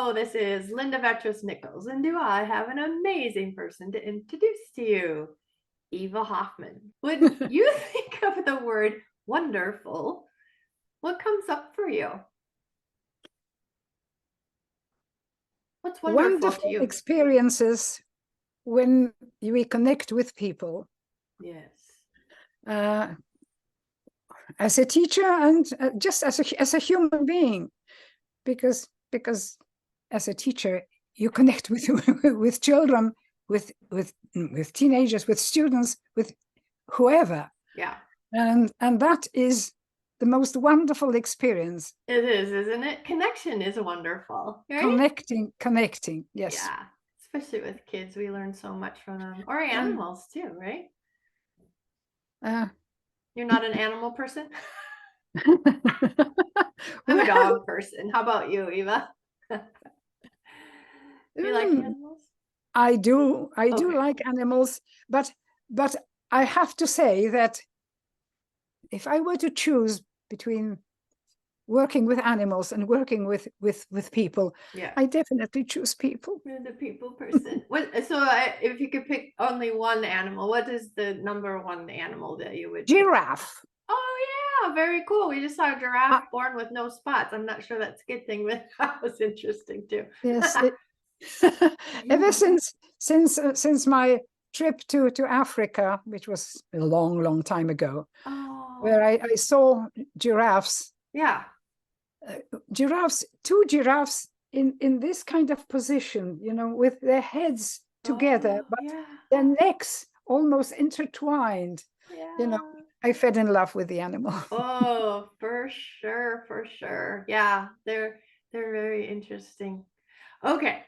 Hello, this is Linda Vettrus-Nichols, and do I have an amazing person to introduce to you, Eva Hoffman. When you think of the word wonderful, what comes up for you? What's wonderful to you? Experiences when we connect with people. Yes. As a teacher and just as a human being, because as a teacher you connect with with children, with teenagers, with students, with whoever. Yeah. And that is the most wonderful experience. It is, isn't it? Connection is wonderful, right? Connecting, yes. Yeah, especially with kids, we learn so much from them, or animals too, right? You're not an animal person? I'm a dog person. How about you, Eva? Do you like animals? I do like animals, but I have to say that if I were to choose between working with animals and working with people, yeah, I definitely choose people. You're the people person. If you could pick only one animal, what is the number one animal that you would Giraffe. pick? Oh yeah, very cool. We just saw a giraffe born with no spots. I'm not sure that's a good thing, but that was interesting too. Yes. Ever since my trip to Africa, which was a long time ago, where I saw giraffes. Yeah. Two giraffes in this kind of position, you know, with their heads together, but their necks almost intertwined. Yeah. You know, I fell in love with the animal. Oh, for sure. Yeah, they're very interesting. Okay,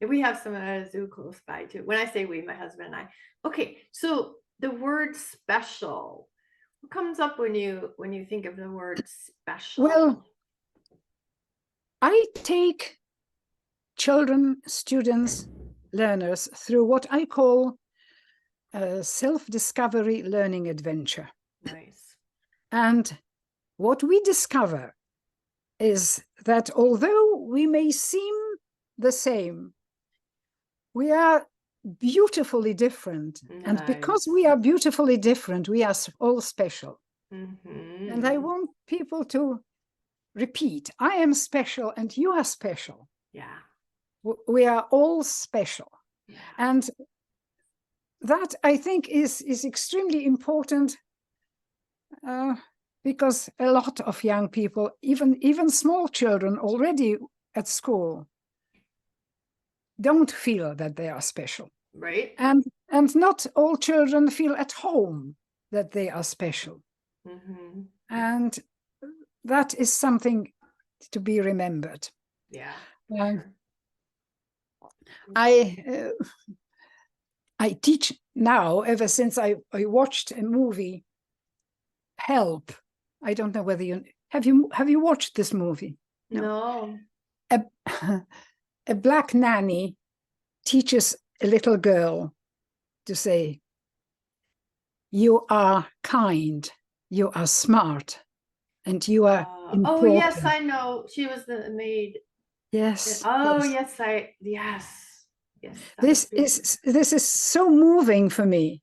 we have some at a zoo close by too. When I say we, my husband and I. Okay, so the word special, what comes up when you think of the word special? Well, I take children, students, learners through what I call a self-discovery learning adventure. Nice. And what we discover is that although we may seem the same, we are beautifully different. Nice. And because we are beautifully different, we are all special. Mm-hmm. And I want people to repeat, I am special and you are special. Yeah. We are all special. Yeah. And that, I think, is extremely important because a lot of young people, even small children already at school, don't feel that they are special. Right. And not all children feel at home that they are special. Mm-hmm. And that is something to be remembered. Yeah. Sure. I teach now, ever since I watched a movie, Help. I don't know whether you have watched this movie? No. A black nanny teaches a little girl to say, you are kind, you are smart, and you are important. Oh yes, I know. She was the maid. Yes. Oh yes. This is so moving for me.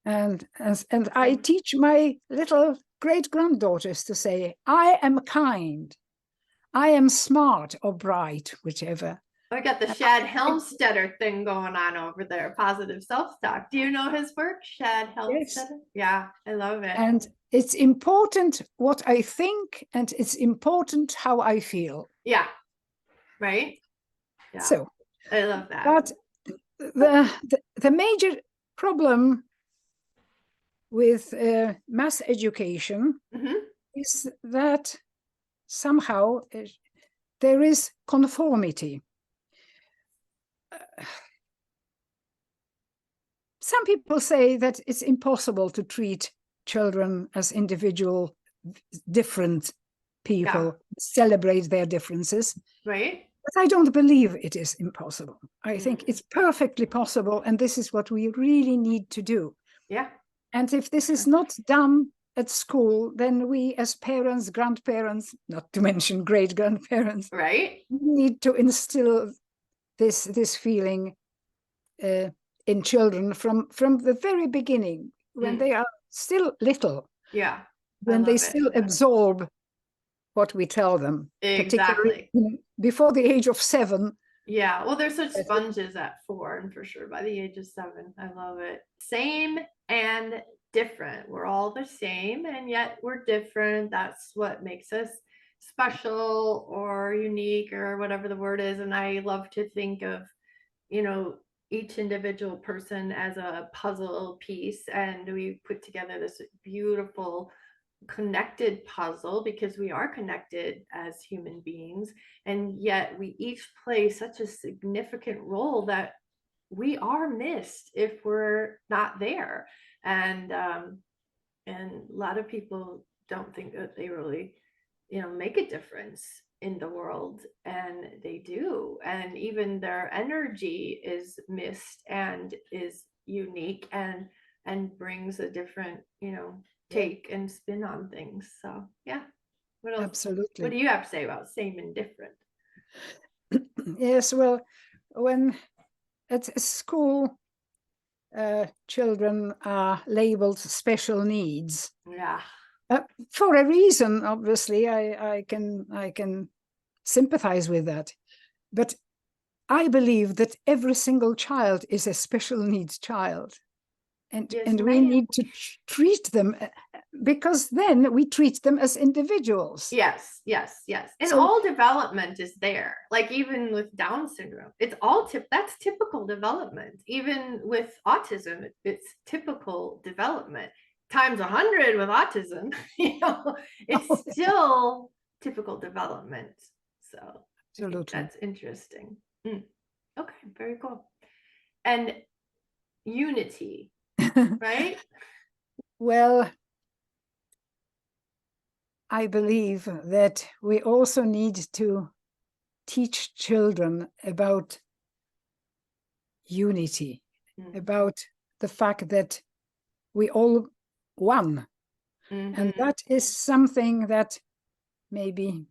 And I teach my little great-granddaughters to say, I am kind, I am smart or bright, whichever. We got the Shad Helmstetter thing going on over there, positive self-talk. Do you know his work, Shad Helmstetter? Yes. Yeah, I love it. And it's important what I think, and it's important how I feel. Yeah, right? Yeah. So I love that. But the major problem with mass education is that somehow there is conformity. Some people say that it's impossible to treat children as individual, different people, celebrate their differences. Right. But I don't believe it is impossible. I think it's perfectly possible, and this is what we really need to do. Yeah. And if this is not done, at school, then we as parents, grandparents, not to mention great grandparents, Right? need to instill this feeling in children from the very beginning, when they are still little, Yeah, I when they love it. still absorb what we tell them, particularly Exactly. before the age of 7. Yeah, well, they're such That's it. sponges at 4, and for sure by the age of 7. I love it. Same and different. We're all the same, and yet we're different. That's what makes us special or unique or whatever the word is. And I love to think of, each individual person as a puzzle piece, and we put together this beautiful connected puzzle because we are connected as human beings, and yet we each play such a significant role that we are missed if we're not there. And a lot of people don't think that they really make a difference in the world, and they do. And even their energy is missed and is unique, and brings a different take and spin on things. So yeah, what else? Absolutely. What do you have to say about same and different? Yes, well, when at school children are labeled special needs, Yeah. for a reason, obviously. I can sympathize with that, but I believe that every single child is a special needs child, and Yes, we ma'am. need to treat them, because then we treat them as individuals. Yes, yes, yes. And So all development is there. Like even with Down syndrome, it's all that's typical development. Even with autism, it's typical development. Times 100 with autism, it's still typical development. So I think absolutely. that's interesting. Okay, very cool. And unity, right? Well, I believe that we also need to teach children about unity, about the fact that we all one. And that is something that maybe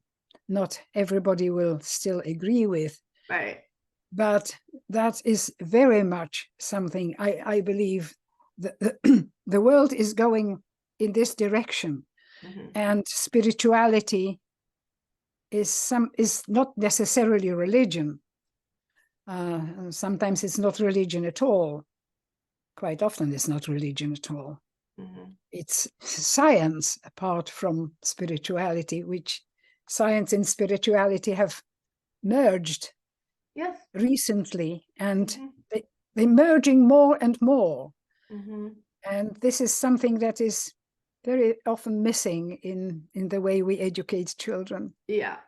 not everybody will still agree with. Right. But that is very much something I believe that the world is going in this direction. And spirituality is not necessarily religion. Sometimes it's not religion at all. Quite often it's not religion at all. It's science apart from spirituality, which science and spirituality have merged recently, and they're merging more and more. And this is something that is very often missing in the way we educate children. Yeah,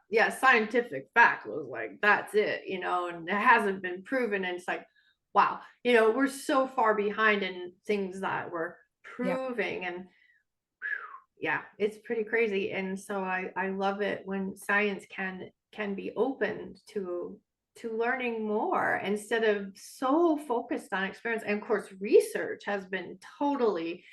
scientific fact was like, that's it, and it hasn't been proven. And it's like, wow, we're so far behind in things that we're proving. And yeah, it's pretty crazy. And so I love it when science can be open to learning more instead of so focused on experience. And of course, research has been totally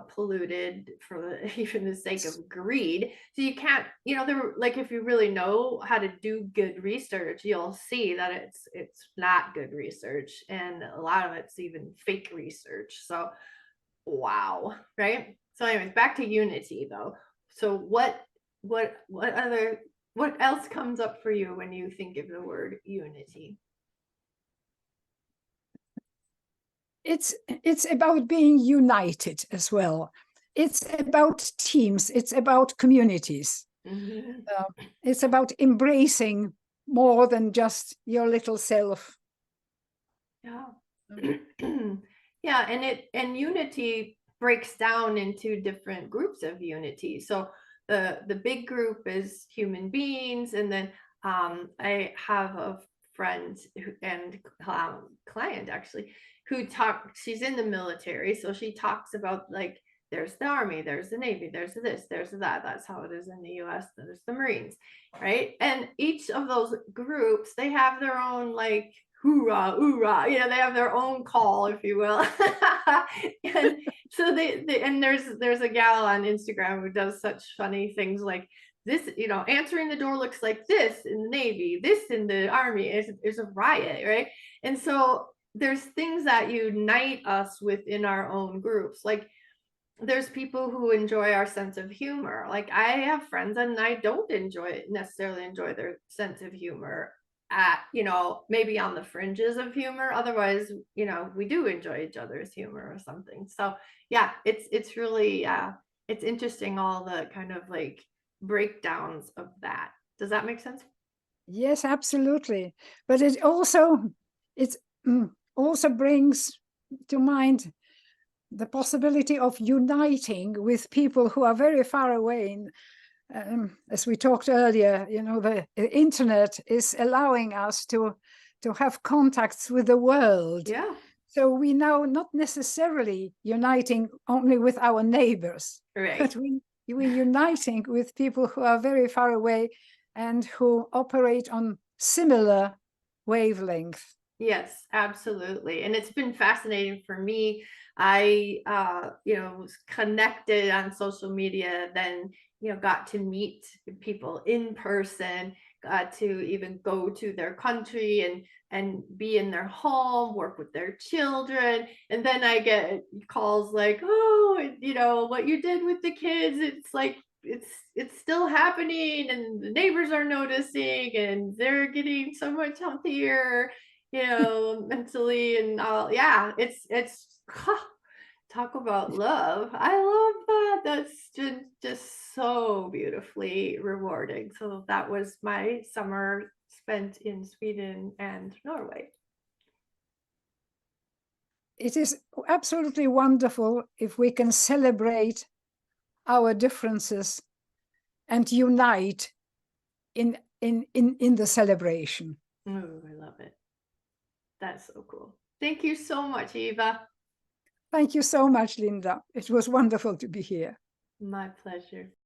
polluted for even the sake of greed. So you can't, there, like, if you really know how to do good research, you'll see that it's not good research, and a lot of it's even fake research. So wow, right? So anyways, back to unity though. So what else comes up for you when you think of the word unity? It's about being united as well. It's about teams. It's about communities. It's about embracing more than just your little self. Yeah. Yeah, and unity breaks down into different groups of unity. So the big group is human beings, and then I have a friend and client actually who she's in the military, so she talks about, like, there's the Army, there's the Navy, there's this, there's that. That's how it is in the US. There's the Marines, right? And each of those groups, they have their own, like, hoorah, hoorah, they have their own call, if you will. And So and there's a gal on Instagram who does such funny things like this, answering the door looks like this in the Navy, this in the Army is a riot, right? And so there's things that unite us within our own groups. Like there's people who enjoy our sense of humor. Like I have friends and I don't necessarily enjoy their sense of humor at, maybe on the fringes of humor. Otherwise, we do enjoy each other's humor or something. So yeah, it's really it's interesting, all the kind of like breakdowns of that. Does that make sense? Yes, absolutely. But it also brings to mind the possibility of uniting with people who are very far away. As we talked earlier, the internet is allowing us to have contacts with the world. Yeah. So we now not necessarily uniting only with our neighbors, Right. but we're uniting with people who are very far away and who operate on similar wavelength. Yes, absolutely. And it's been fascinating for me. I, was connected on social media, then, got to meet people in person, got to even go to their country and be in their home, work with their children. And then I get calls like, oh, what you did with the kids, it's like, it's still happening and the neighbors are noticing and they're getting so much healthier, mentally and all. Yeah, it's talk about love. I love that. That's just so beautifully rewarding. So that was my summer spent in Sweden and Norway. It is absolutely wonderful if we can celebrate our differences and unite in the celebration. Oh, I love it. That's so cool. Thank you so much, Eva. Thank you so much, Linda. It was wonderful to be here. My pleasure.